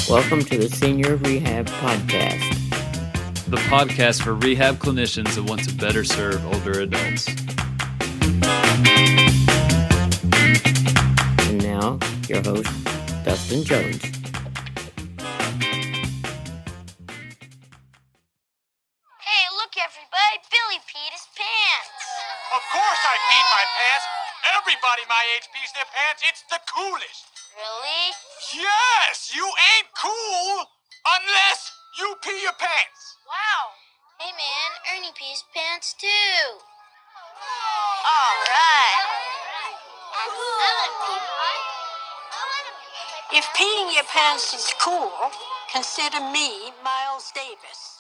Welcome to the Senior Rehab Podcast. The podcast for rehab clinicians that want to better serve older adults. And now, your host, Dustin Jones. Hey, look everybody, Billy peed his pants. Of course I peed my pants. Everybody my age pees their pants. It's the coolest. Really? Yes, you ain't cool unless you pee your pants. Wow. Hey man, Ernie pees pants too. All right. If peeing your pants is cool, consider me Miles Davis.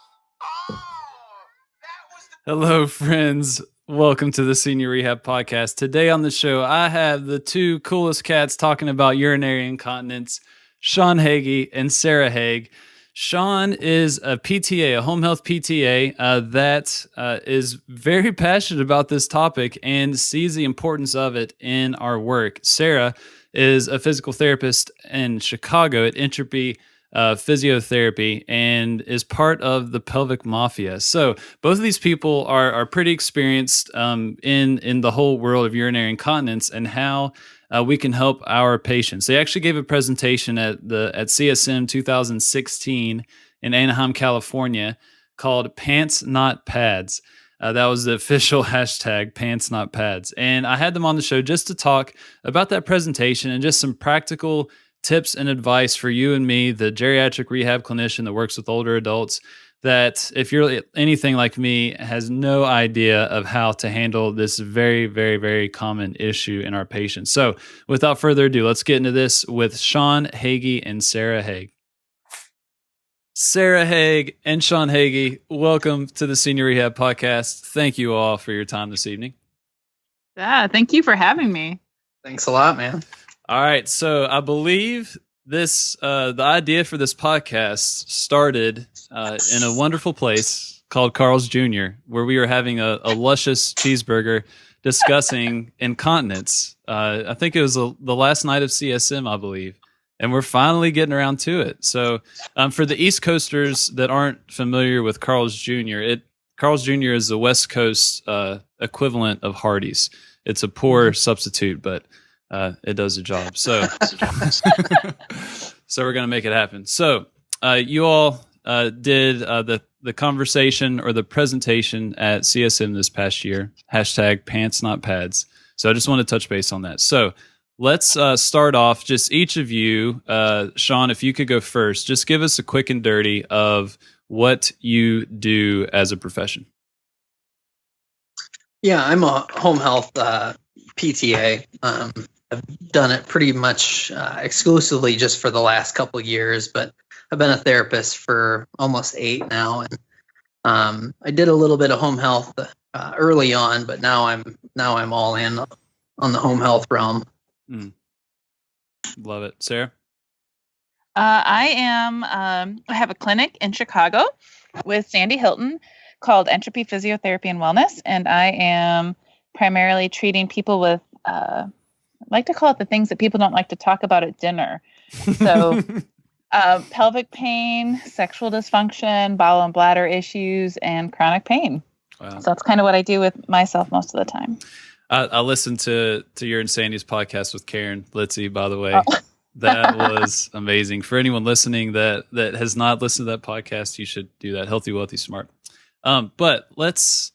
Hello, friends. Welcome to the Senior Rehab Podcast. Today on the show, I have the two coolest cats talking about urinary incontinence, Sean Hagey and Sarah Haag. Sean is a PTA, a home health PTA that is very passionate about this topic and sees the importance of it in our work. Sarah is a physical therapist in Chicago at Entropy Physiotherapy and is part of the Pelvic Mafia. So both of these people are pretty experienced in the whole world of urinary incontinence and how we can help our patients. They actually gave a presentation at CSM 2016 in Anaheim, California, called Pants Not Pads. That was the official hashtag, Pants Not Pads. And I had them on the show just to talk about that presentation and just some practical tips and advice for you and me, the geriatric rehab clinician that works with older adults, that if you're anything like me, has no idea of how to handle this very, very, very common issue in our patients. So without further ado, let's get into this with Sean Hagey and Sarah Haag. Sarah Haag and Sean Hagey, welcome to the Senior Rehab Podcast. Thank you all for your time this evening. Yeah, thank you for having me. Thanks a lot, man. All right, so I believe this the idea for this podcast started in a wonderful place called Carl's Jr., where we were having a luscious cheeseburger discussing incontinence. I think it was the last night of CSM, I believe, and we're finally getting around to it. So for the East Coasters that aren't familiar with Carl's Jr., Carl's Jr. is the West Coast equivalent of Hardee's. It's a poor substitute, but it does the job. So, so we're going to make it happen. So, you all did the conversation or the presentation at CSM this past year, hashtag Pants Not Pads. So I just want to touch base on that. So let's start off, just each of you, Sean, if you could go first, just give us a quick and dirty of what you do as a profession. Yeah, I'm a home health PTA. I've done it pretty much exclusively just for the last couple of years, but I've been a therapist for almost 8 now, and I did a little bit of home health early on, but now I'm all in on the home health realm. Love it, Sarah. I have a clinic in Chicago with Sandy Hilton called Entropy Physiotherapy and Wellness, and I am primarily treating people with I like to call it the things that people don't like to talk about at dinner. So pelvic pain, sexual dysfunction, bowel and bladder issues, and chronic pain. Wow. So that's kind of what I do with myself most of the time. I listened to your and Sandy's podcast with Karen Litzy, by the way. Oh. That was amazing. For anyone listening that has not listened to that podcast, you should do that. Healthy, wealthy, smart. But let's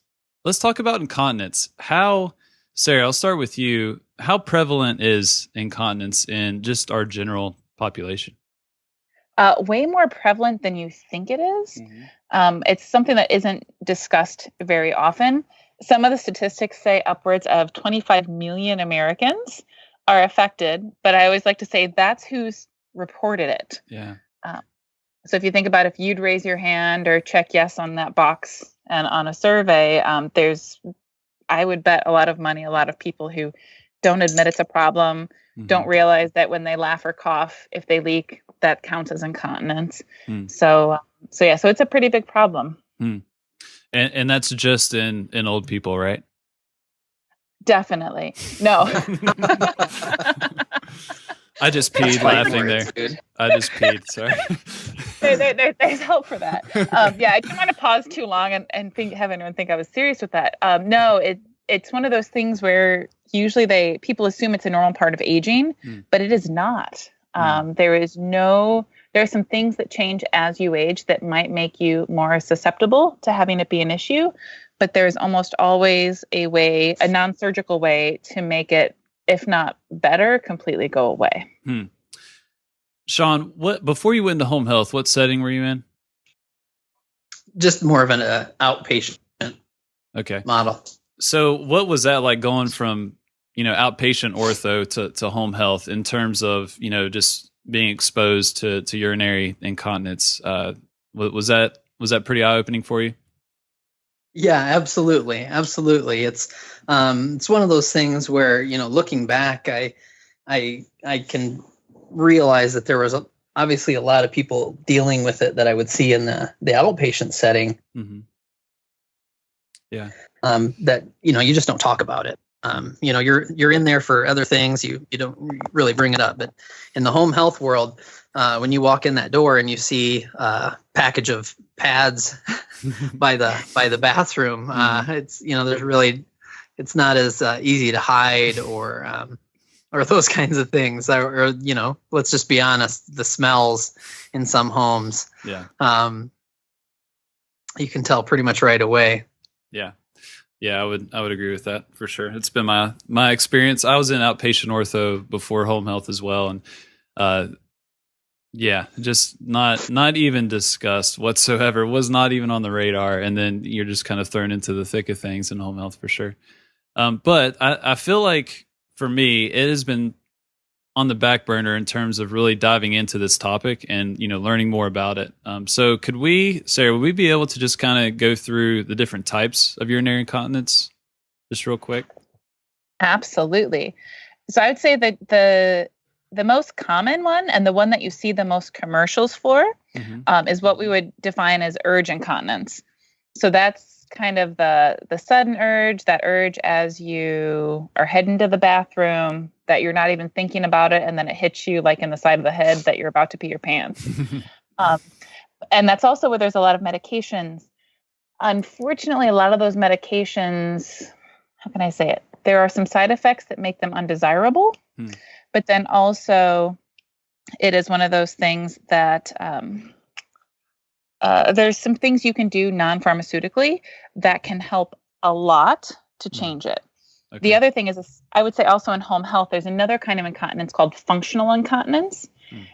talk about incontinence. Sarah, I'll start with you. How prevalent is incontinence in just our general population? Way more prevalent than you think it is. Mm-hmm. It's something that isn't discussed very often. Some of the statistics say upwards of 25 million Americans are affected, but I always like to say that's who's reported it. Yeah. So if you think about if you'd raise your hand or check yes on that box and on a survey, I would bet a lot of money, a lot of people who don't admit it's a problem, mm-hmm. don't realize that when they laugh or cough, if they leak, that counts as incontinence. So it's a pretty big problem. And that's just in old people, right? Definitely. No. I just peed laughing there. Dude. I just peed. Sorry. There's help for that. Yeah, I didn't want to pause too long and have anyone think I was serious with that. No, it's one of those things where usually people assume it's a normal part of aging, but it is not. There are some things that change as you age that might make you more susceptible to having it be an issue, but there's almost always a non-surgical way to make it, if not better, completely go away. Sean, before you went into home health, what setting were you in? Just more of an outpatient model. So what was that like going from, outpatient ortho to home health in terms of, just being exposed to urinary incontinence? Was that pretty eye-opening for you? Yeah, absolutely. Absolutely. It's one of those things where, looking back, I can realize that there was obviously a lot of people dealing with it that I would see in the outpatient setting. Yeah. That, you just don't talk about it. You're in there for other things. You don't really bring it up, but in the home health world, when you walk in that door and you see a package of pads by the bathroom, it's, it's not as easy to hide or those kinds of things, or let's just be honest, the smells in some homes. Yeah. You can tell pretty much right away. Yeah. Yeah, I would agree with that for sure. It's been my experience. I was in outpatient ortho before home health as well, and just not even discussed whatsoever. Was not even on the radar, and then you're just kind of thrown into the thick of things in home health for sure. But I feel like for me, it has been on the back burner in terms of really diving into this topic and, learning more about it. So Sarah, would we be able to just kind of go through the different types of urinary incontinence just real quick? Absolutely. So I would say that the most common one and the one that you see the most commercials for is what we would define as urge incontinence. So that's kind of the sudden urge, that urge as you are heading to the bathroom, that you're not even thinking about it, and then it hits you like in the side of the head that you're about to pee your pants. And that's also where there's a lot of medications. Unfortunately, a lot of those medications, how can I say it? There are some side effects that make them undesirable, but then also it is one of those things that there's some things you can do non-pharmaceutically that can help a lot to change it. Okay. The other thing is, I would say also in home health, there's another kind of incontinence called functional incontinence,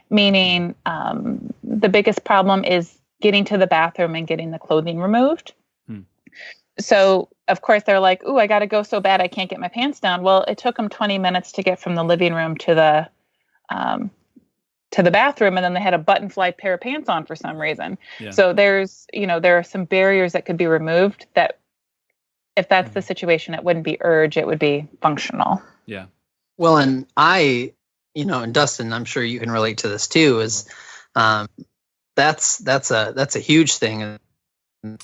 meaning the biggest problem is getting to the bathroom and getting the clothing removed. So, of course, they're like, ooh, I got to go so bad I can't get my pants down. Well, it took them 20 minutes to get from the living room to the bathroom, and then they had a button fly pair of pants on for some reason. Yeah. So there are some barriers that could be removed that if that's the situation, it wouldn't be urge, it would be functional. Yeah. Well, and and Dustin, I'm sure you can relate to this too, is that's a huge thing in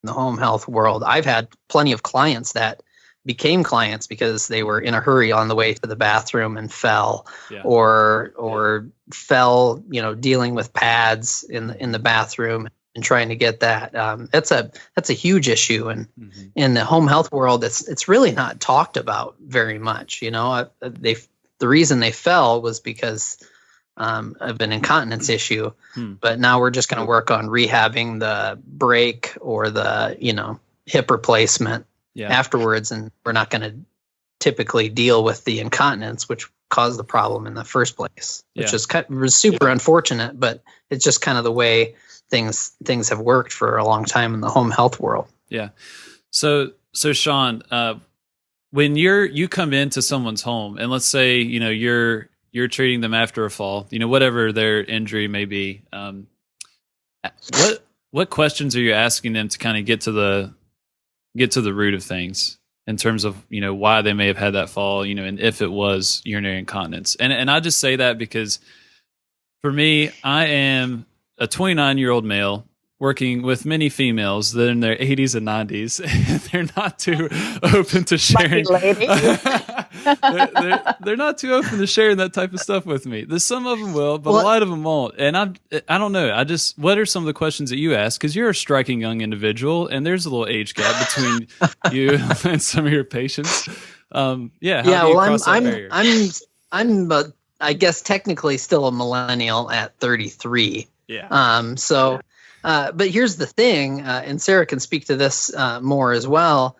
the home health world. I've had plenty of clients that became clients because they were in a hurry on the way to the bathroom and fell, or fell, dealing with pads in the bathroom and trying to get that. That's a huge issue, and in the home health world, it's really not talked about very much. The reason they fell was because of an incontinence issue, but now we're just going to work on rehabbing the break or the hip replacement afterwards, and we're not going to typically deal with the incontinence, which caused the problem in the first place, which was super unfortunate, but it's just kind of the way things have worked for a long time in the home health world. Yeah. So Sean, when you come into someone's home, and let's say you're treating them after a fall, whatever their injury may be, what questions are you asking them to kind of get to the root of things in terms of why they may have had that fall, and if it was urinary incontinence? And I just say that because for me, I am a 29-year-old male working with many females that are in their 80s and 90s. They're not too open to sharing. they're not too open to sharing that type of stuff with me. There's some of them will, but a lot of them won't. And I don't know. What are some of the questions that you ask? Because you're a striking young individual, and there's a little age gap between you and some of your patients. How do you cross that barrier? I'm I guess technically still a millennial at 33. Yeah. But here's the thing, and Sarah can speak to this more as well.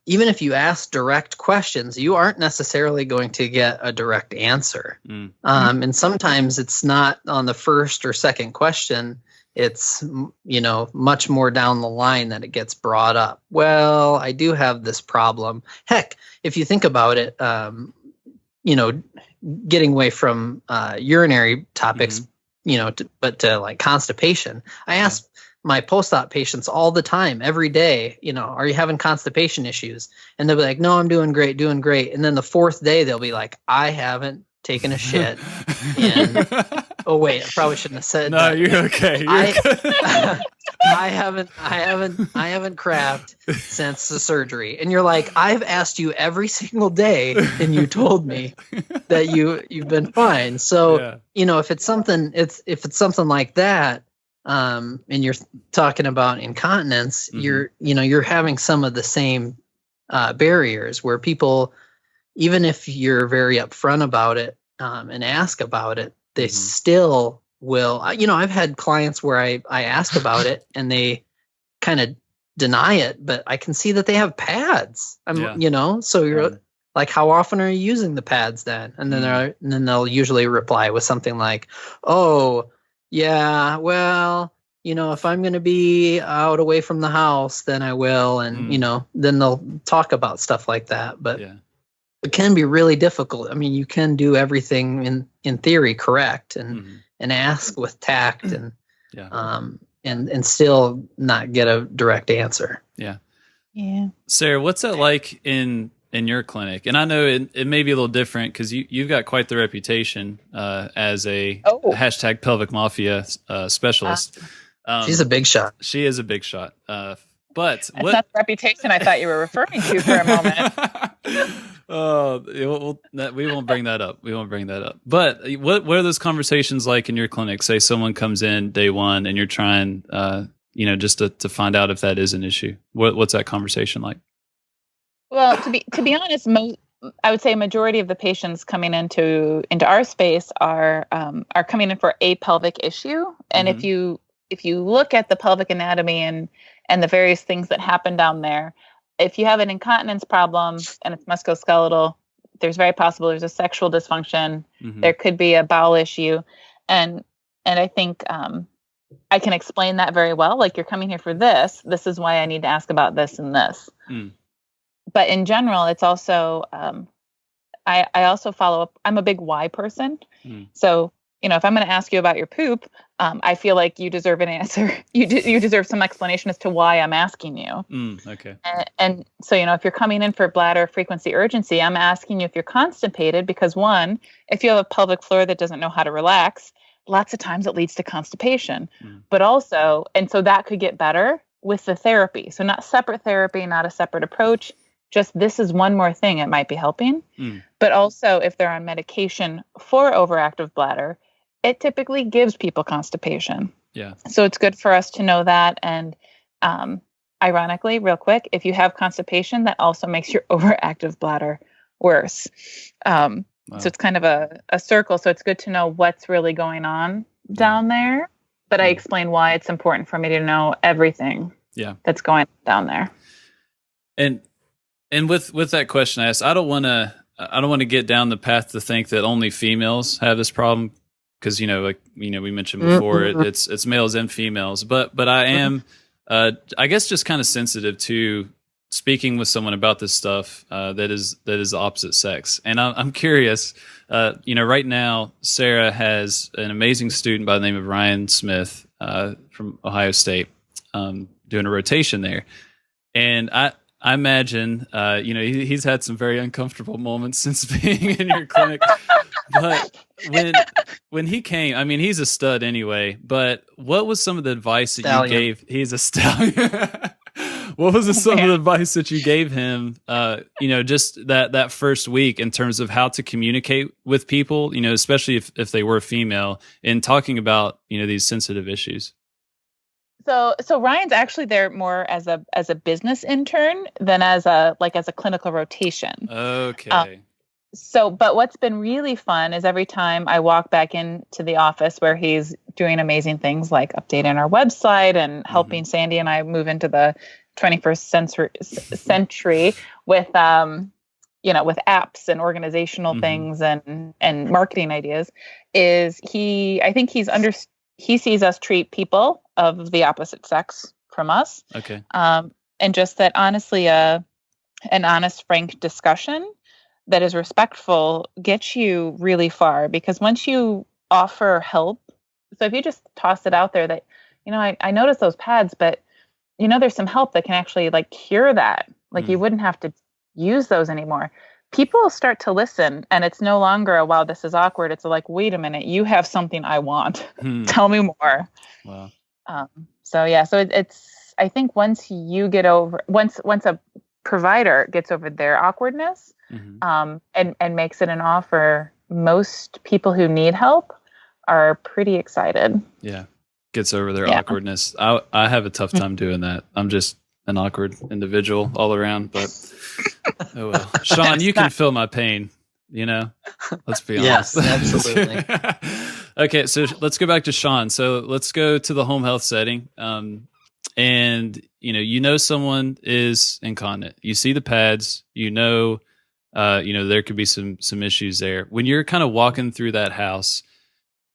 Even if you ask direct questions, you aren't necessarily going to get a direct answer. And sometimes it's not on the first or second question. It's, much more down the line that it gets brought up. Well, I do have this problem. Heck, if you think about it, getting away from urinary topics, but to like constipation. I ask my post-op patients all the time, every day, are you having constipation issues? And they'll be like, no, I'm doing great. And then the fourth day, they'll be like, I haven't taken a shit. And, oh wait, I probably shouldn't have said that. No, you're okay. I haven't crapped since the surgery. And you're like, I've asked you every single day, and you told me that you've been fine. So, if it's something like that, and you're talking about incontinence, you're having some of the same barriers where people, even if you're very upfront about it and ask about it, they still will. I've had clients where I ask about it and they kind of deny it, but I can see that they have pads. So you're like, how often are you using the pads then? And then they'll usually reply with something like, oh, yeah, well, if I'm going to be out away from the house, then I will. And, then they'll talk about stuff like that. But it can be really difficult. I mean, you can do everything in theory correct and ask with tact and still not get a direct answer. Yeah. Yeah. Sarah, what's that like in your clinic? And I know it may be a little different because you've got quite the reputation as a hashtag pelvic mafia specialist. She's a big shot. She is a big shot. But that's not the reputation I thought you were referring to for a moment. We won't bring that up. But what are those conversations like in your clinic? Say someone comes in day one and you're trying, just to find out if that is an issue. What's that conversation like? Well, to be honest, I would say a majority of the patients coming into our space are coming in for a pelvic issue. And if you look at the pelvic anatomy and the various things that happen down there, if you have an incontinence problem and it's musculoskeletal, there's very possible there's a sexual dysfunction. There could be a bowel issue. And I think I can explain that very well. Like, you're coming here for this. This is why I need to ask about this and this. But in general, it's also, I also follow up. I'm a big why person. So, if I'm going to ask you about your poop, I feel like you deserve an answer. You deserve some explanation as to why I'm asking you. Okay. And so, if you're coming in for bladder frequency urgency, I'm asking you if you're constipated because, one, if you have a pelvic floor that doesn't know how to relax, lots of times it leads to constipation. But also, and so that could get better with the therapy. So not separate therapy, not a separate approach. Just this is one more thing it might be helping. But also, if they're on medication for overactive bladder, it typically gives people constipation. Yeah. So it's good for us to know that. And ironically, real quick, if you have constipation, that also makes your overactive bladder worse. So it's kind of a circle. So it's good to know what's really going on down there. But I explain why it's important for me to know everything that's going on down there. And with that question I asked, I don't want to get down the path to think that only females have this problem. Because, we mentioned before, it's males and females. But I am, I guess, just kind of sensitive to speaking with someone about this stuff that is the opposite sex. And I'm curious, right now, Sarah has an amazing student by the name of Ryan Smith from Ohio State doing a rotation there. And I imagine, he's had some very uncomfortable moments since being in your clinic. But when he came, I mean, he's a stud anyway. But what was some of the advice that you gave? He's a stallion. What was some of the advice that you gave him? Just that first week in terms of how to communicate with people. Especially if they were female, in talking about these sensitive issues. So Ryan's actually there more as a business intern than as a clinical rotation. Okay. But what's been really fun is every time I walk back into the office where he's doing amazing things like updating our website and helping Sandy and I move into the 21st century with with apps and organizational things and marketing ideas, he sees us treat people of the opposite sex from us. Okay. And just that honestly, an honest, frank discussion that is respectful gets you really far, because once you offer help, so if you just toss it out there that, I noticed those pads, but there's some help that can actually cure that. You wouldn't have to use those anymore. People start to listen, and it's no longer a, wow, this is awkward. It's wait a minute, you have something I want. Tell me more. Wow. So it's, I think once a provider gets over their awkwardness, and makes it an offer, most people who need help are pretty excited. Yeah. Gets over their awkwardness. I have a tough time doing that. I'm just an awkward individual all around, but oh well. Sean, you can feel my pain, let's be honest. Yes, absolutely. Okay. So let's go back to Sean. So let's go to the home health setting. And someone is incontinent. You see the pads, there could be some issues there. When you're kind of walking through that house,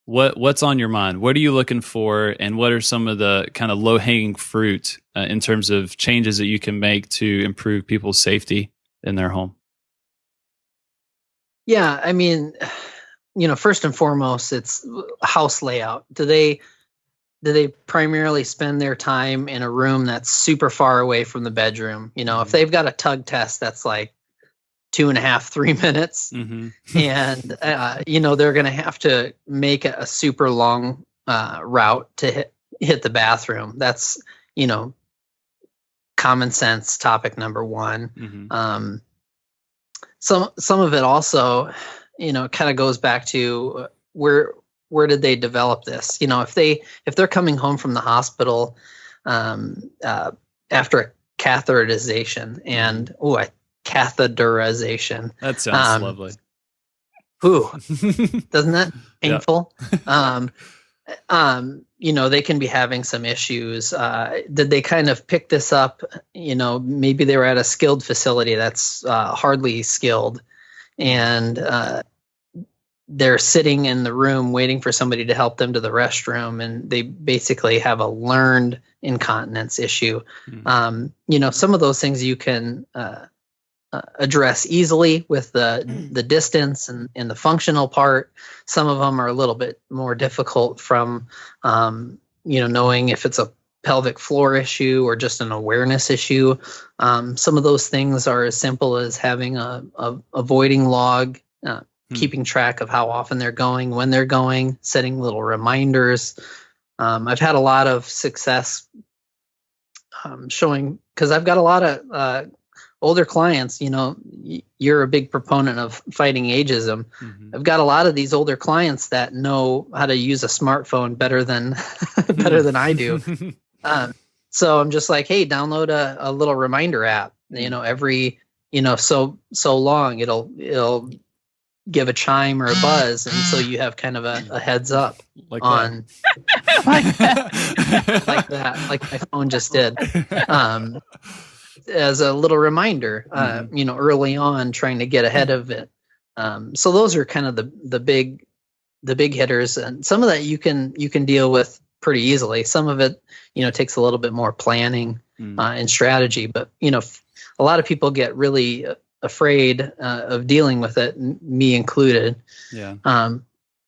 what's on your mind? What are you looking for? And what are some of the kind of low hanging fruit in terms of changes that you can make to improve people's safety in their home? Yeah. I mean, first and foremost, it's house layout. Do they primarily spend their time in a room that's super far away from the bedroom? If they've got a tug test that's 2.5, 3 minutes, and they're going to have to make a super long route to hit the bathroom. That's common sense topic number one. Some of it also kind of goes back to where did they develop this? If they're coming home from the hospital after a catheterization and catheterization. That sounds lovely. Ooh, doesn't that painful? They can be having some issues. Did they kind of pick this up? Maybe they were at a skilled facility that's hardly skilled, and they're sitting in the room waiting for somebody to help them to the restroom, and they basically have a learned incontinence issue. Some of those things you can address easily with the distance and the functional part. Some of them are a little bit more difficult from knowing if it's a pelvic floor issue or just an awareness issue. Some of those things are as simple as having a voiding log, keeping track of how often they're going, when they're going, setting little reminders. I've had a lot of success showing, because I've got a lot of older clients. You're a big proponent of fighting ageism. I've got a lot of these older clients that know how to use a smartphone better than I do. So I'm just like, hey, download a little reminder app. Every so long it'll give a chime or a buzz, and so you have kind of a heads up like on like that, like my phone just did. As a little reminder, early on, trying to get ahead of it. So those are kind of the big hitters, and some of that you can deal with pretty easily. Some of it, takes a little bit more planning and strategy. But a lot of people get really afraid of dealing with it, me included. Yeah.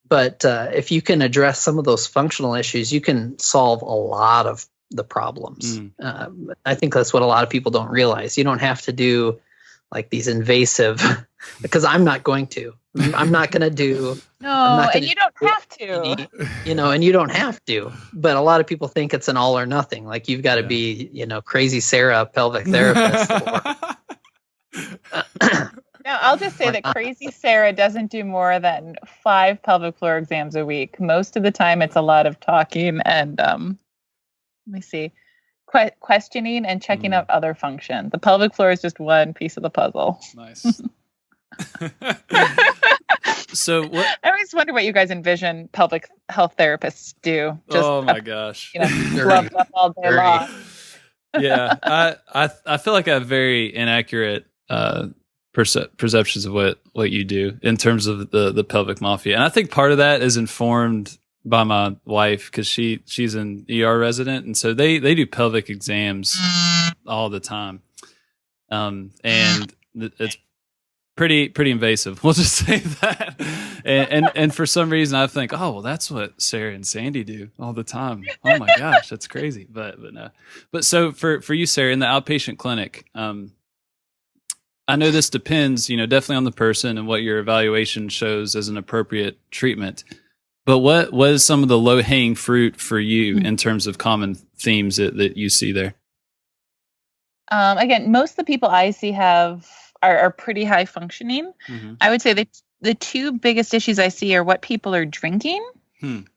But if you can address some of those functional issues, you can solve a lot of the problems. I think that's what a lot of people don't realize. You don't have to do like these invasive because I'm not going to. I'm not going to do. No, and you don't have to. And you don't have to. But a lot of people think it's an all or nothing. Like you've got to be, crazy Sarah, pelvic therapist. Now, I'll just say that crazy Sarah doesn't do more than 5 pelvic floor exams a week. Most of the time, it's a lot of talking and, let me see, questioning and checking out other function. The pelvic floor is just one piece of the puzzle. Nice. So what? I always wonder what you guys envision pelvic health therapists do. Just oh my gosh. Gloved up all day long. Yeah. I feel like I have very inaccurate perceptions of what you do in terms of the pelvic mafia. And I think part of that is informed by my wife because she's an ER resident. And so they do pelvic exams all the time. And it's pretty invasive. We'll just say that. And for some reason I think, oh, well, that's what Sarah and Sandy do all the time. Oh my gosh, that's crazy. But no. But so for you, Sarah, in the outpatient clinic, I know this depends, definitely on the person and what your evaluation shows as an appropriate treatment. But what is some of the low hanging fruit for you in terms of common themes that you see there? Again, most of the people I see are pretty high functioning. Mm-hmm. I would say that the 2 biggest issues I see are what people are drinking.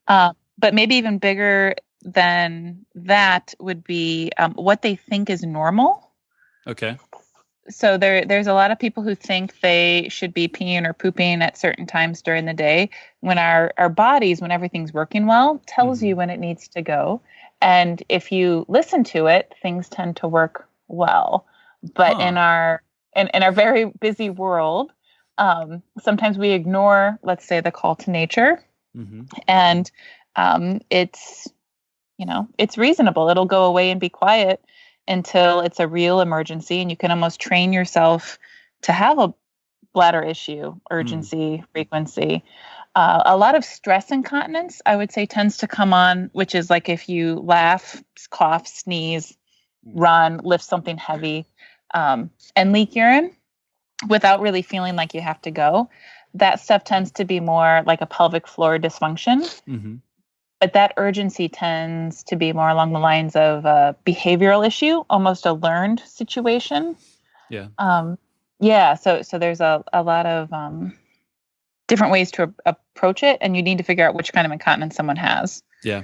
But maybe even bigger than that would be what they think is normal. Okay. So there's a lot of people who think they should be peeing or pooping at certain times during the day when our bodies, when everything's working well, tells you when it needs to go. And if you listen to it, things tend to work well. But in our very busy world, sometimes we ignore, let's say, the call to nature. And it's reasonable. It'll go away and be quiet until it's a real emergency, and you can almost train yourself to have a bladder issue, urgency, frequency. A lot of stress incontinence, I would say, tends to come on, which is like if you laugh, cough, sneeze, run, lift something heavy, and leak urine without really feeling like you have to go. That stuff tends to be more like a pelvic floor dysfunction. But that urgency tends to be more along the lines of a behavioral issue, almost a learned situation. Yeah. So there's a lot of different ways to approach it, and you need to figure out which kind of incontinence someone has. Yeah.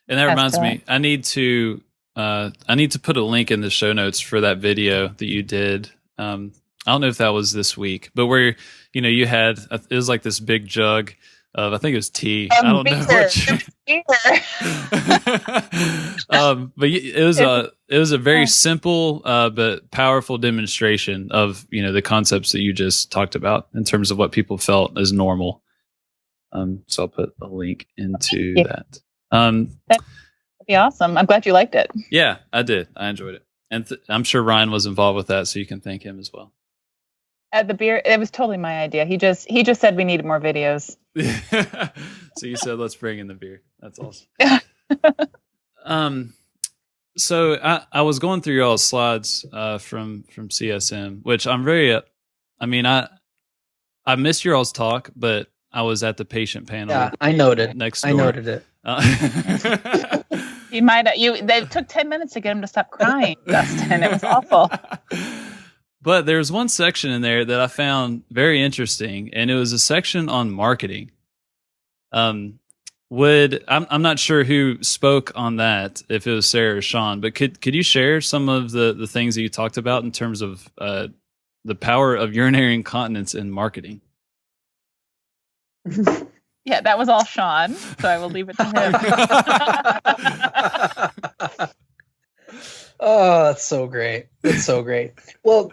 And that reminds me, I need to put a link in the show notes for that video that you did. I don't know if that was this week, but where, you had, it was like this big jug of, I think it was tea. I don't know but it was a very simple but powerful demonstration of the concepts that you just talked about in terms of what people felt as normal. So I'll put a link into that. That'd be awesome. I'm glad you liked it. Yeah, I did. I enjoyed it, and I'm sure Ryan was involved with that, so you can thank him as well. At the beer, it was totally my idea. He just said we needed more videos. So you said, let's bring in the beer. That's awesome. So I was going through y'all's slides from CSM, which I'm very, I missed y'all's talk, but I was at the patient panel. Yeah, I noted. Next door. I noted it. You might they took 10 minutes to get him to stop crying, Dustin. It was awful. But there's one section in there that I found very interesting, and it was a section on marketing. I'm not sure who spoke on that, if it was Sarah or Sean, but could you share some of the things that you talked about in terms of the power of urinary incontinence in marketing? Yeah, that was all Sean, so I will leave it to him. Oh, that's so great. That's so great. Well,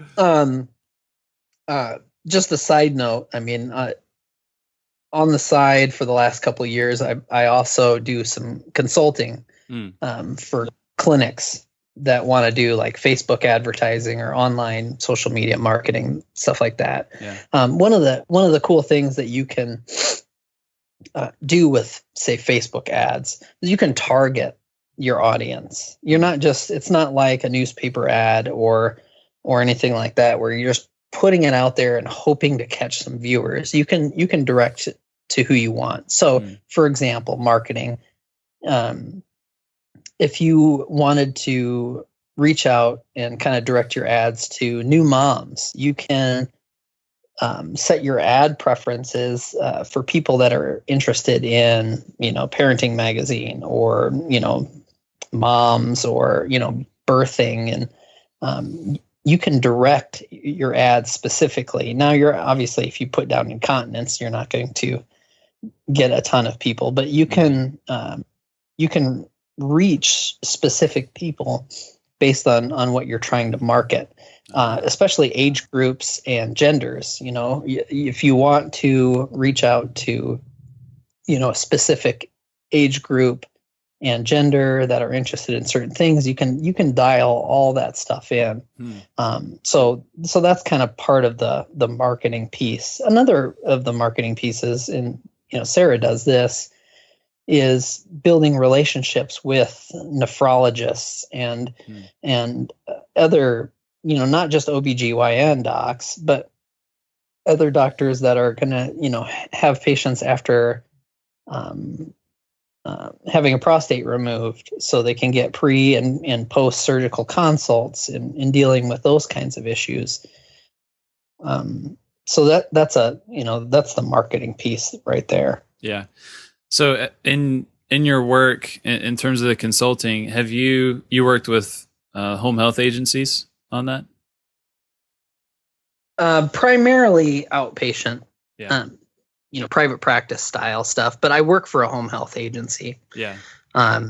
just a side note, on the side for the last couple of years, I also do some consulting for clinics that want to do like Facebook advertising or online social media marketing, stuff like that. Yeah. One of the cool things that you can do with, say, Facebook ads is you can target your audience. It's not like a newspaper ad or anything like that where you're just putting it out there and hoping to catch some viewers. You can direct it to who you want. So, for example, marketing. If you wanted to reach out and kind of direct your ads to new moms, you can set your ad preferences for people that are interested in, parenting magazine, or, moms, or, birthing, and you can direct your ads specifically. Now, you're obviously, if you put down incontinence, you're not going to get a ton of people, but you can reach specific people based on what you're trying to market, especially age groups and genders. If you want to reach out to, a specific age group and gender that are interested in certain things, you can dial all that stuff in. So that's kind of part of the marketing piece. Another of the marketing pieces, and Sarah does this, is building relationships with nephrologists and other, not just OBGYN docs, but other doctors that are going to, have patients after having a prostate removed, so they can get pre and post surgical consults in dealing with those kinds of issues. So that's the marketing piece right there. Yeah. So in your work, in terms of the consulting, have you worked with home health agencies on that? Primarily outpatient, Yeah. Private practice style stuff, but I work for a home health agency. Yeah. But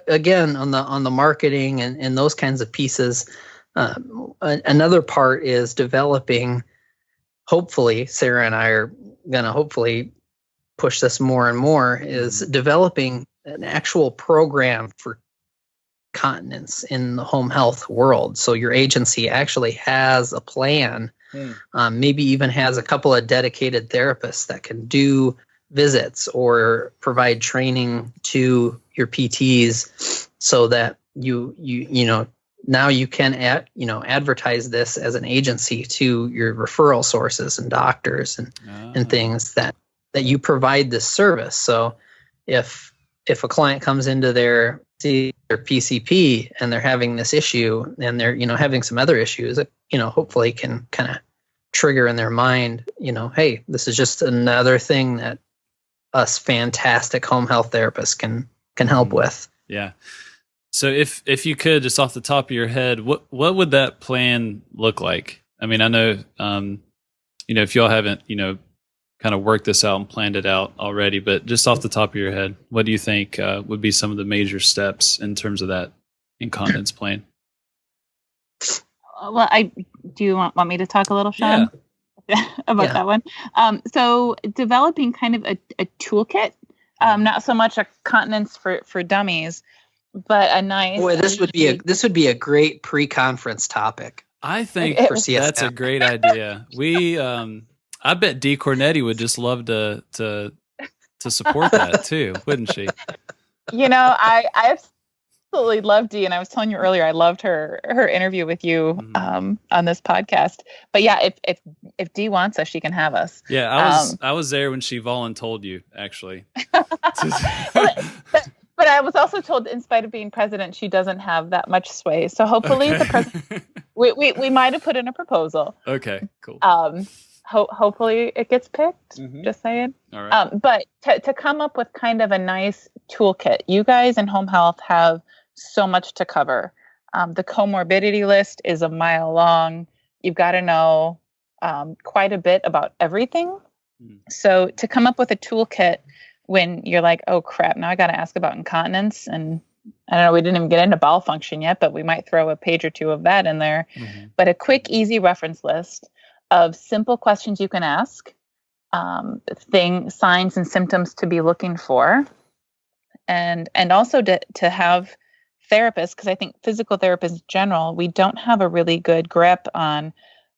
again, on the marketing and those kinds of pieces, another part is developing. Hopefully, Sarah and I are going to hopefully push this more and more, is developing an actual program for continence in the home health world. So your agency actually has a plan, maybe even has a couple of dedicated therapists that can do visits or provide training to your PTs, so that you now you can advertise this as an agency to your referral sources and doctors and things that you provide this service. So if a client comes into their PCP and they're having this issue, and they're having some other issues that hopefully can kind of trigger in their mind, hey, this is just another thing that us fantastic home health therapists can help with. Yeah. So if you could, just off the top of your head, what would that plan look like? I mean, I know if y'all haven't kind of worked this out and planned it out already, but just off the top of your head, what do you think would be some of the major steps in terms of that incontinence plan? Well, do you want me to talk a little, Sean, about that one? So developing kind of a toolkit, not so much a continence for dummies, but a nice. Boy, this would be a great pre-conference topic. I think for CSM. That's a great idea. I bet Dee Cornetti would just love to support that too, wouldn't she? I absolutely love Dee, and I was telling you earlier, I loved her interview with you on this podcast. But yeah, if Dee wants us, she can have us. Yeah, I was there when she voluntold you, actually. But I was also told, in spite of being president, she doesn't have that much sway. So hopefully the president, we might have put in a proposal. Okay, cool. Hopefully it gets picked. Just saying. All right. But to come up with kind of a nice toolkit, you guys in home health have so much to cover. The comorbidity list is a mile long. You've got to know quite a bit about everything. So to come up with a toolkit when you're like, oh crap, now I got to ask about incontinence, and I don't know, we didn't even get into bowel function yet, but we might throw a page or two of that in there. But a quick, easy reference list of simple questions you can ask, signs and symptoms to be looking for, and also to have therapists, because I think physical therapists in general, we don't have a really good grip on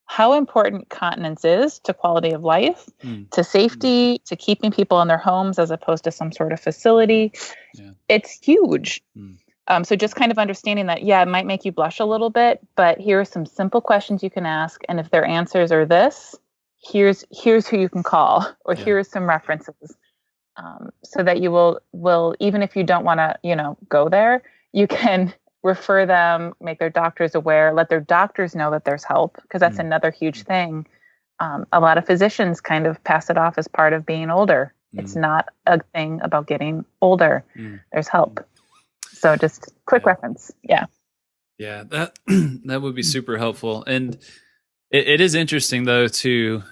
how important continence is to quality of life, to safety, to keeping people in their homes as opposed to some sort of facility. Yeah. It's huge. So just kind of understanding that, yeah, it might make you blush a little bit, but here are some simple questions you can ask. And if their answers are this, here's who you can call, or here's some references. So that you will, even if you don't want to, go there, you can refer them, make their doctors aware, let their doctors know that there's help, because that's another huge thing. A lot of physicians kind of pass it off as part of being older. It's not a thing about getting older. There's help. So just quick reference. Yeah. Yeah, that would be super helpful. And it is interesting though to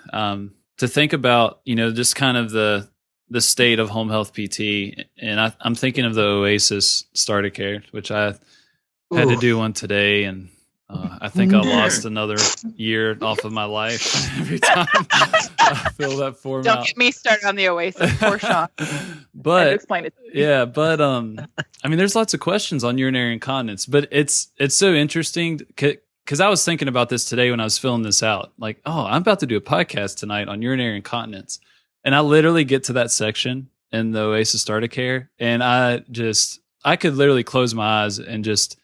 think about, just kind of the state of home health PT. And I'm thinking of the Oasis starter care, which I had to do one today, and I think I lost another year off of my life every time I fill that form out. Don't get me started on the Oasis. Poor Sean. But explain it. Yeah, but I mean, there's lots of questions on urinary incontinence, but it's so interesting because I was thinking about this today when I was filling this out. Like, oh, I'm about to do a podcast tonight on urinary incontinence, and I literally get to that section in the Oasis starter care, and I could literally close my eyes and just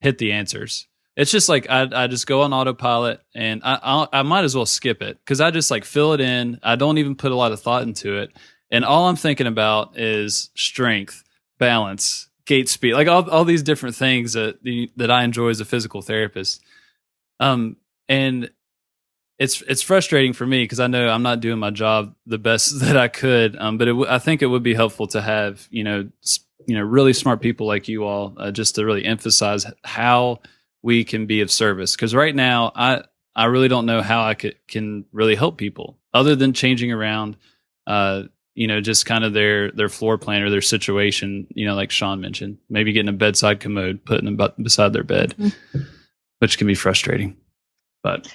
hit the answers. It's just like I just go on autopilot, and I might as well skip it because I just like fill it in. I don't even put a lot of thought into it, and all I'm thinking about is strength, balance, gait speed, like all these different things that I enjoy as a physical therapist. And it's frustrating for me because I know I'm not doing my job the best that I could. But I think it would be helpful to have really smart people like you all just to really emphasize how we can be of service. Because right now, I really don't know how I can really help people other than changing around, just kind of their floor plan or their situation, like Sean mentioned, maybe getting a bedside commode, putting them beside their bed, which can be frustrating. But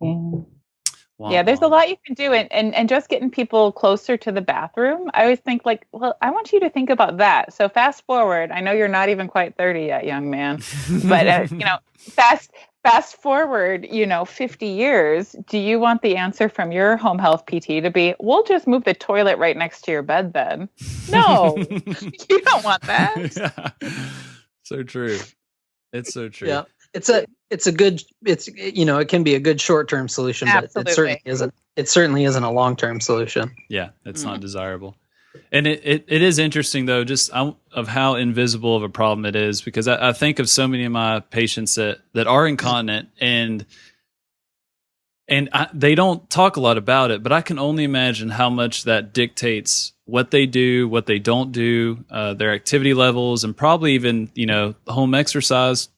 there's a lot you can do, and just getting people closer to the bathroom. I always think I want you to think about that. So fast forward. I know you're not even quite 30 yet, young man, but fast forward, 50 years. Do you want the answer from your home health PT to be, we'll just move the toilet right next to your bed then? No, you don't want that. Yeah. So true. It's so true. Yeah. It can be a good short-term solution, Absolutely. but it certainly isn't a long-term solution. Yeah. It's not desirable. And it is interesting though, just of how invisible of a problem it is, because I think of so many of my patients that are incontinent and they don't talk a lot about it, but I can only imagine how much that dictates what they do, what they don't do, their activity levels, and probably even, home exercise,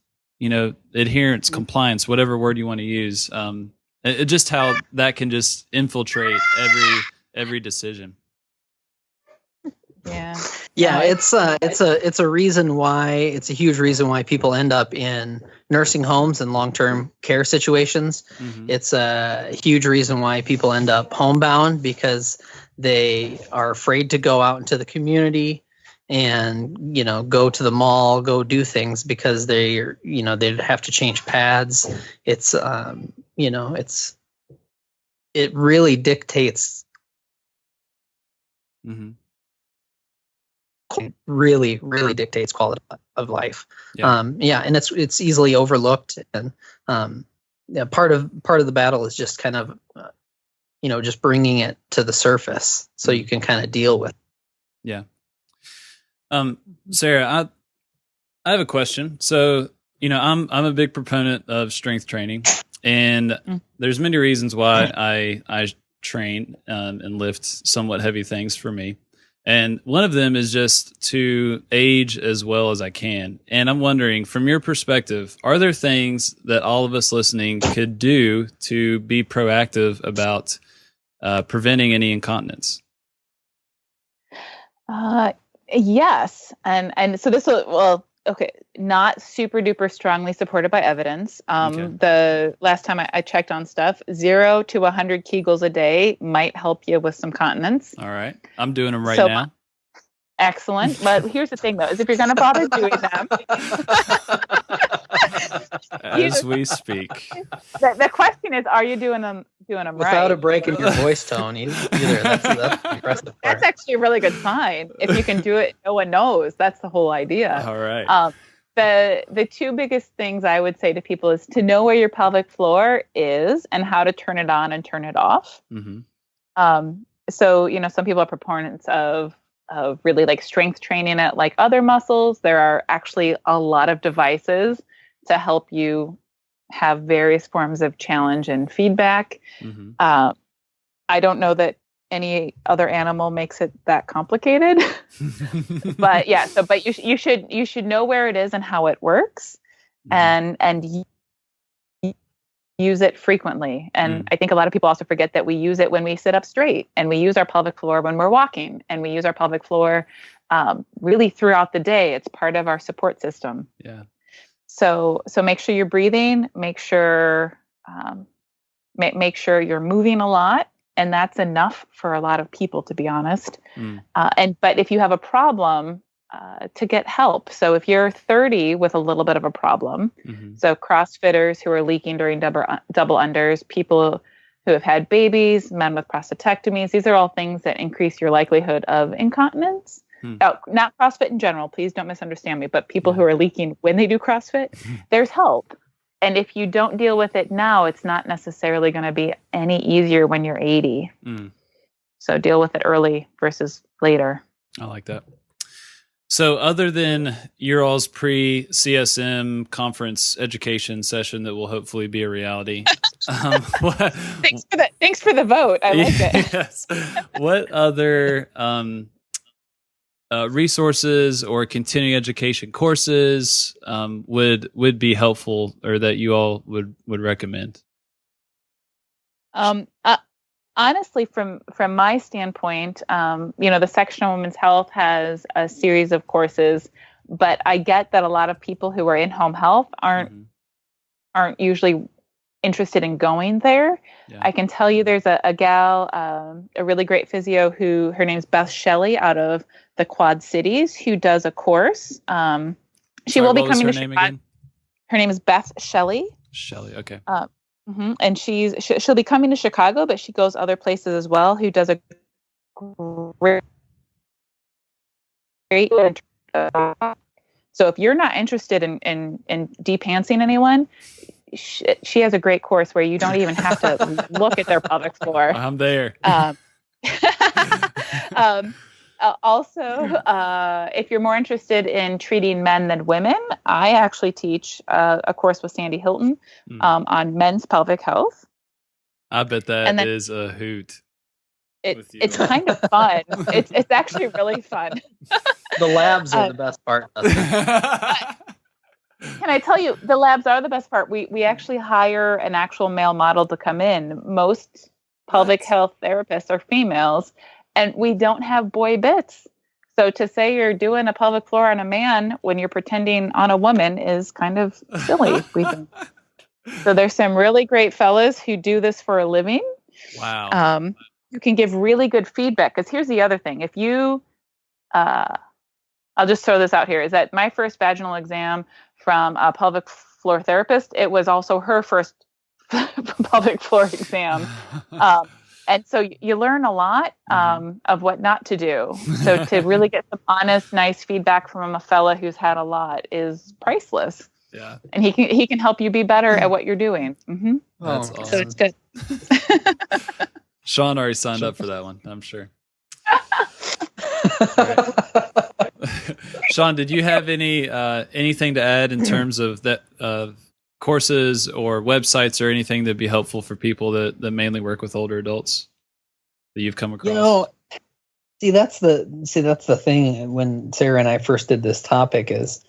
adherence, compliance, whatever word you want to use. Just how that can just infiltrate every decision. Yeah, it's a reason why, it's a huge reason why people end up in nursing homes and long-term care situations. It's a huge reason why people end up homebound, because they are afraid to go out into the community and go to the mall, go do things, because they'd have to change pads. It's it really dictates. Really, really dictates quality of life. And it's easily overlooked, and part of the battle is just kind of just bringing it to the surface so you can kind of deal with. Sarah, I have a question. So I'm a big proponent of strength training, and there's many reasons why I train and lift somewhat heavy things for me. And one of them is just to age as well as I can. And I'm wondering, from your perspective, are there things that all of us listening could do to be proactive about preventing any incontinence? Yes. And so this not super duper strongly supported by evidence. The last time I checked on stuff, 0 to 100 Kegels a day might help you with some continence. All right. I'm doing them right now. Excellent. But here's the thing though, is if you're going to bother doing them. As we speak. The question is, are you doing them right? Without a break in your voice tone either. That's impressive part. That's actually a really good sign. If you can do it, no one knows. That's the whole idea. All right. the two biggest things I would say to people is to know where your pelvic floor is and how to turn it on and turn it off. So, some people are proponents of really like strength training it like other muscles. There are actually a lot of devices to help you have various forms of challenge and feedback. I don't know that any other animal makes it that complicated, but yeah. But you should know where it is and how it works, and use it frequently. And I think a lot of people also forget that we use it when we sit up straight, and we use our pelvic floor when we're walking, and we use our pelvic floor really throughout the day. It's part of our support system. Yeah. So make sure you're breathing. Make sure you're moving a lot. And that's enough for a lot of people, to be honest. But if you have a problem, to get help. So if you're 30 with a little bit of a problem, so CrossFitters who are leaking during double unders, people who have had babies, men with prostatectomies, these are all things that increase your likelihood of incontinence. Not CrossFit in general, please don't misunderstand me, but people who are leaking when they do CrossFit, there's help. And if you don't deal with it now, it's not necessarily going to be any easier when you're 80. So deal with it early versus later. I like that. So other than your all's pre-CSM conference education session that will hopefully be a reality. Thanks for the vote. I like it. Yes. What other resources or continuing education courses would be helpful, or that you all would recommend? Honestly, from my standpoint, the section on women's health has a series of courses, but I get that a lot of people who are in home health aren't usually interested in going there. Yeah. I can tell you there's a gal, a really great physio her name's Beth Shelley out of the Quad Cities, who does a course. She will be coming to Chicago. Her name is Beth Shelley. Shelley, okay. And she'll be coming to Chicago, but she goes other places as well, who does a great so if you're not interested in de-pantsing anyone, she has a great course where you don't even have to look at their pelvic floor. I'm there. Also, if you're more interested in treating men than women, I actually teach a course with Sandy Hilton on men's pelvic health. I bet that is a hoot. It's kind of fun. It's actually really fun. The labs are the best part. Can I tell you, the labs are the best part. We actually hire an actual male model to come in. Most pelvic health therapists are females, and we don't have boy bits. So to say you're doing a pelvic floor on a man when you're pretending on a woman is kind of silly, we think. So there's some really great fellas who do this for a living. Wow. You can give really good feedback. Because here's the other thing. If you, I'll just throw this out here, is that my first vaginal exam from a pelvic floor therapist, it was also her first pelvic floor exam. And so you learn a lot of what not to do. So to really get some honest, nice feedback from a fella who's had a lot is priceless. Yeah. And he can help you be better at what you're doing. Mm-hmm. That's awesome. So it's good. Sean already signed up for that one, I'm sure. Sean, did you have anything to add in terms of that courses or websites or anything that'd be helpful for people that mainly work with older adults that you've come across? That's the thing. When Sarah and I first did this topic, is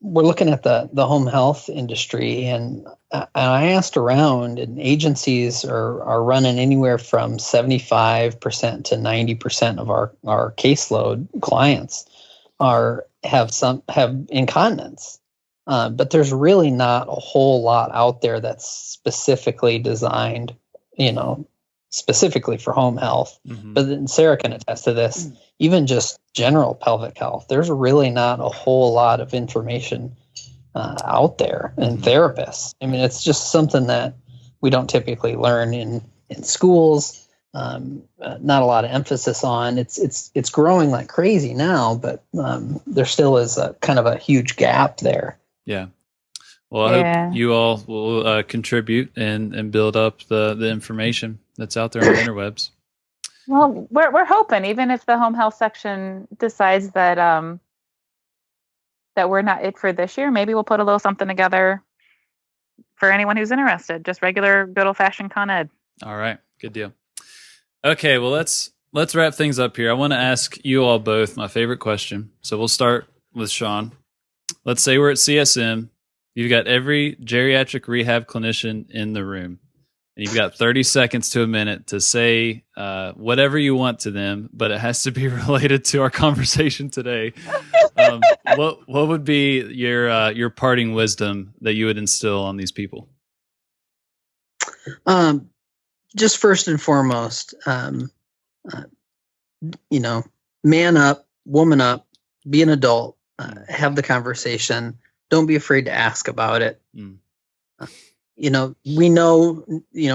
we're looking at the home health industry, and I asked around, and agencies are running anywhere from 75% to 90% of our caseload clients have incontinence. But there's really not a whole lot out there that's specifically designed, specifically for home health. But then Sarah can attest to this, even just general pelvic health. There's really not a whole lot of information out there, and therapists. I mean, it's just something that we don't typically learn in schools. not a lot of emphasis on. It's growing like crazy now, but there still is a kind of a huge gap there. Yeah. Well, I hope you all will contribute and build up the information that's out there on the interwebs. Well, we're hoping, even if the home health section decides that that we're not it for this year, maybe we'll put a little something together for anyone who's interested. Just regular, good old fashioned Con Ed. All right, good deal. Okay, well let's wrap things up here. I want to ask you all both my favorite question. So we'll start with Sean. Let's say we're at CSM. You've got every geriatric rehab clinician in the room. And you've got 30 seconds to a minute to say whatever you want to them, but it has to be related to our conversation today. What would be your parting wisdom that you would instill on these people? Just first and foremost, man up, woman up, be an adult, have the conversation. Don't be afraid to ask about it. We know,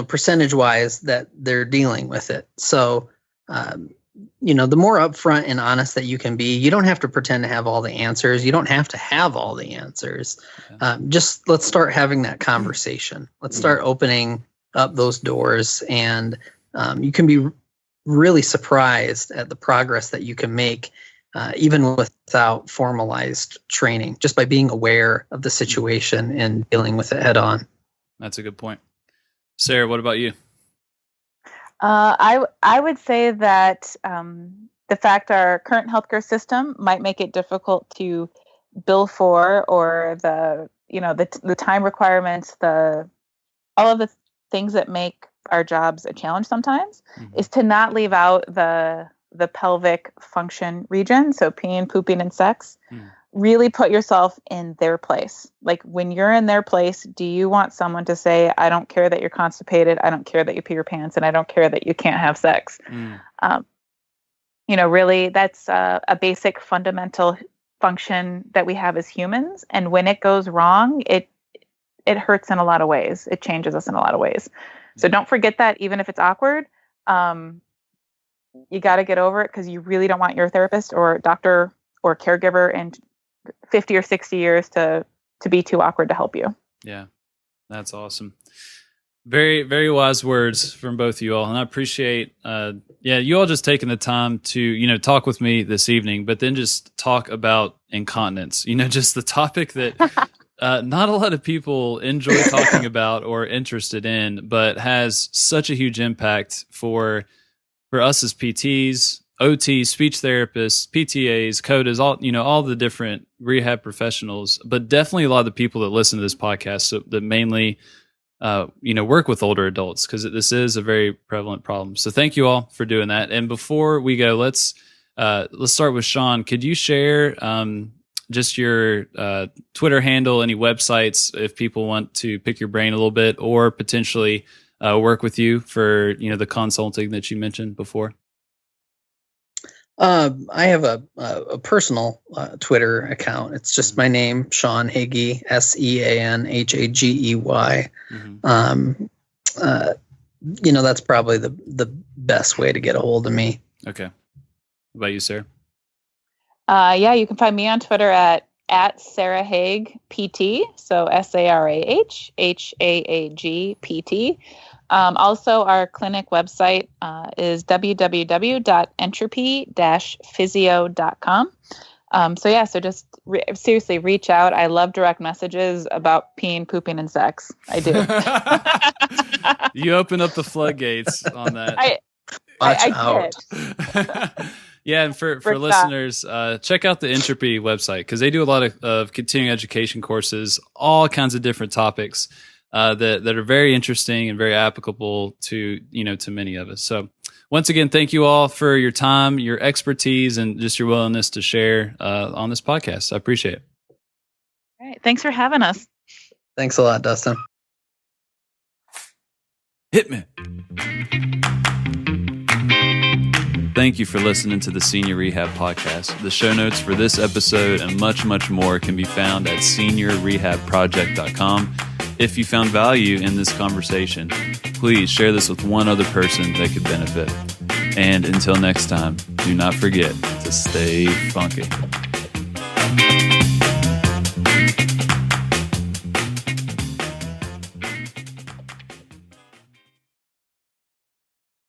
percentage wise that they're dealing with it. So, the more upfront and honest that you can be, you don't have to pretend to have all the answers. You don't have to have all the answers. Just let's start having that conversation. Let's start opening up those doors, and you can be really surprised at the progress that you can make, even without formalized training, just by being aware of the situation and dealing with it head on. That's a good point. Sarah, what about you? I would say that the fact our current healthcare system might make it difficult to bill for, or the time requirements, all of the things that make our jobs a challenge sometimes, is to not leave out the pelvic function region. So peeing, pooping, and sex. Really put yourself in their place. Like, when you're in their place, do you want someone to say, I don't care that you're constipated, I don't care that you pee your pants, and I don't care that you can't have sex? Really, that's a basic fundamental function that we have as humans. And when it goes wrong, it hurts in a lot of ways. It changes us in a lot of ways. So don't forget that, even if it's awkward. You got to get over it, because you really don't want your therapist or doctor or caregiver in 50 or 60 years to be too awkward to help you. Yeah, that's awesome. Very, very wise words from both of you all. And I appreciate, you all just taking the time to, talk with me this evening, but then just talk about incontinence, just the topic that not a lot of people enjoy talking about or interested in, but has such a huge impact for us as PTs, OTs, speech therapists, PTAs, CODAs, all the different rehab professionals, but definitely a lot of the people that listen to this podcast, so that mainly, work with older adults, because this is a very prevalent problem. So thank you all for doing that. And before we go, let's start with Sean. Could you share just your Twitter handle, any websites, if people want to pick your brain a little bit, or potentially work with you for the consulting that you mentioned before? I have a personal Twitter account. It's just my name, Sean Hagey, SeanHagey. That's probably the best way to get a hold of me. Okay. What about you, Sarah? You can find me on Twitter at Sarah Haag PT. So SarahHaagpt. Also, our clinic website is www.entropy-physio.com. So just seriously reach out. I love direct messages about peeing, pooping, and sex. I do. You open up the floodgates on that. Watch out. Yeah, and for listeners, check out the Entropy website, because they do a lot of continuing education courses, all kinds of different topics that are very interesting and very applicable to many of us. So once again, thank you all for your time, your expertise, and just your willingness to share on this podcast. I appreciate it. All right. Thanks for having us. Thanks a lot, Dustin. Hit me. Thank you for listening to the Senior Rehab Podcast. The show notes for this episode and much, much more can be found at seniorrehabproject.com. If you found value in this conversation, please share this with one other person that could benefit. And until next time, do not forget to stay funky.